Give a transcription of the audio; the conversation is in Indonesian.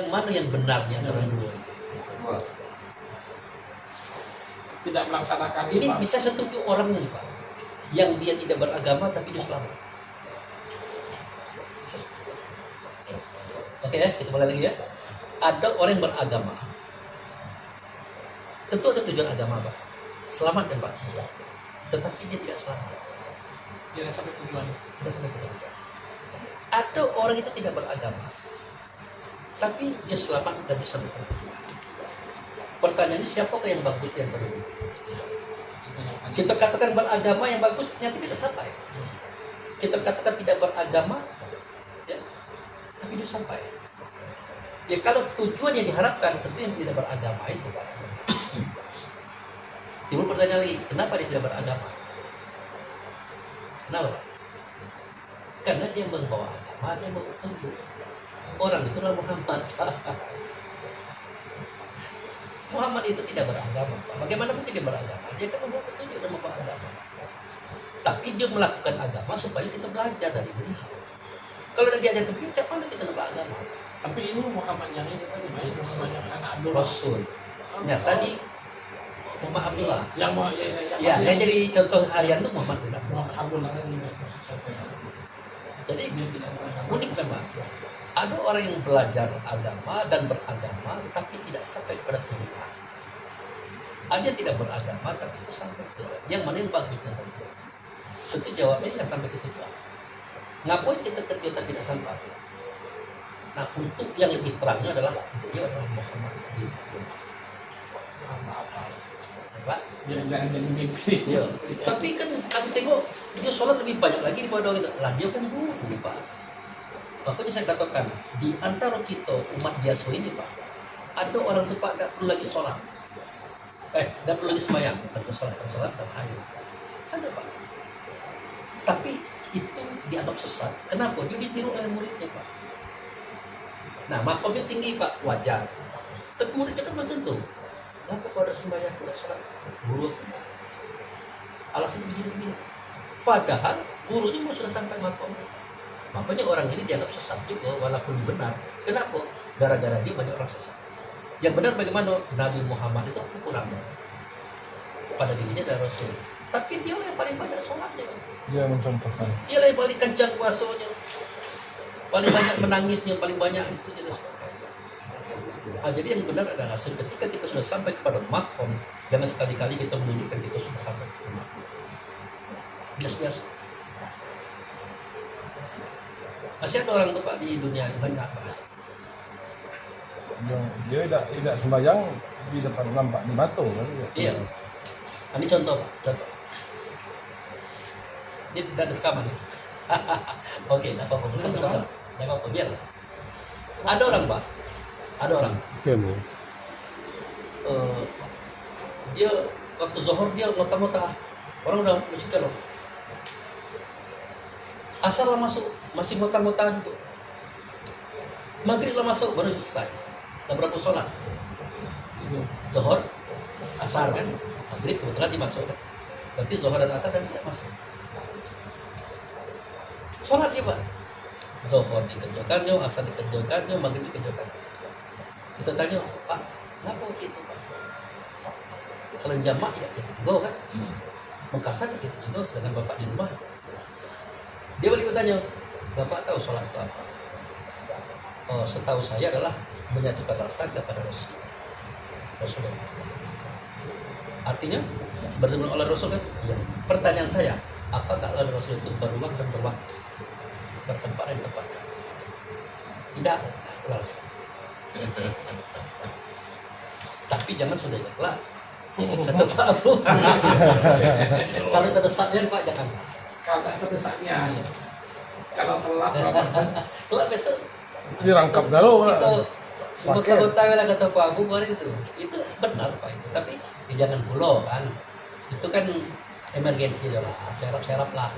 mana yang benarnya antara dua? Tidak melaksanakan Ini bisa setuju orangnya nih Pak, yang dia tidak beragama tapi dia selamat. Oke ya, kita mulai lagi ya. Ada orang yang beragama, tentu ada tujuan agama Pak, selamat kan Pak, tetapi dia tidak selamat, tidak sampai tujuannya. tidak sampai ke tujuan. Ada orang itu tidak beragama, tapi dia selamat dan bisa sampai ke tujuan. Pertanyaannya siapakah yang bagus di antara dua? Kita katakan beragama yang bagus, ternyata tidak sampai. Kita katakan tidak beragama, ya, tapi dia sampai. Ya kalau tujuan yang diharapkan tentu yang tidak beragama itu Pak. Timbul pertanyaan lagi, kenapa dia tidak beragama? Kenapa Pak? Karena dia membawa agama, dia membawa petunjuk. Orang itulah Muhammad. Muhammad itu tidak beragama Pak. Bagaimana mungkin dia beragama? Dia kan membawa petunjuk dan membawa agama. Tapi dia melakukan agama supaya kita belajar dari beliau. Kalau dia diajar ke beliau, macam mana kita beragama? Tapi ini Muhammad yang ini tadi, Muhammad yang anak Abdul Rasul. Ya tadi Muhammad Abdullah. Yang mau Ya, dia jadi contoh harian tuh Muhammad Abdullah. Muhammad Abdullah tadi. Jadi Dia tidak beragama. unik kan Pak? Ada orang yang belajar agama dan beragama tapi tidak sampai kepada tujuan. Ada yang tidak beragama tapi itu sampai ke tujuan. Yang mana yang bagus dan tentu? Tentu jawabnya yang sampai ke tujuan. Ngapain kita kerja tidak sampai? Nah, untuk yang lebih terangnya adalah beliau adalah Muhammad bin Abdullah. Apa-apa. Pak? Jangan jadi mimpi. Iya. Tapi kan kami tengok dia sholat lebih banyak lagi daripada kita. Lah dia pun guru Pak. Makanya saya katakan di antara kita umat biasa ini Pak, ada orang tuh Pak tidak perlu lagi sholat, tidak perlu lagi sembahyang, ada sholat terhayal. Ada Pak. Tapi itu dianggap sesat. Kenapa? Dia ditiru oleh muridnya Pak. Nah, makomnya tinggi Pak, wajar. Tapi muridnya kan belum tentu. Kenapa kalau ada sembahyang, ada sholat, buruk? Alasan begini-begini. Padahal gurunya mau sudah sampai makom. Makanya orang ini dianggap sesat juga, walaupun benar. Kenapa? Gara-gara dia banyak orang sesat. Yang benar bagaimana? Nabi Muhammad itu kurang pada dirinya dan Rasul. Tapi dia yang paling banyak sholatnya. Dia mencontohkan. Dia yang paling kencang puasanya, paling banyak menangisnya, paling banyak itu jadi sebagainya. Jadi yang benar adalah ketika kita sudah sampai kepada makom, jangan sekali-kali kita menunjukkan kita sudah sampai ke makom. Biasa-biasa. Masih ada orang tuh Pak di dunia ini banyak Pak. Dia tidak sembahyang di depan nampak di mata kan? Iya. Ini contoh Pak, contoh. Ini tidak rekaman. Oke, tidak apa-apa. Tidak apa-apa, biarlah. Ada orang Pak, ada orang. Dia waktu zuhur dia ngota-ngota. Orang udah masjid loh. Asar lah masuk, masih ngota-ngota gitu. Maghrib lah masuk, baru selesai. Dan berapa sholat? Zuhur, asar kan? Maghrib kebetulan dimasukkan. Berarti zuhur dan asar dan tidak masuk. Sholat dia Pak. Zuhur dikerjakannya, asar dikerjakannya, maghrib dikerjakannya. Kita tanya, Pak, kenapa gitu Pak? Kalau jamaah ya kita juga kan? Mengkasar kita juga, sedangkan Bapak di rumah. Dia balik bertanya, Bapak tahu sholat itu apa? Oh, setahu saya adalah menyatukan rasa kepada Rasulullah. Artinya bertemu oleh Rasul kan? Ya. Pertanyaan saya, apakah oleh Rasul itu berulang dan berwaktu, bertempat dan ditempatkan? Tidak, itu alasan. Tapi jangan sudah jelas. Kata Pak Abu. Kalau terdesaknya Pak jangan. Kalau tak terdesaknya, kalau telat, Telat besok. Dirangkap galau Itu semua tahu lah kata Pak Abu kemarin itu benar Pak itu. Tapi jangan pulau kan. Itu kan emergensi lah, serap-serap lah.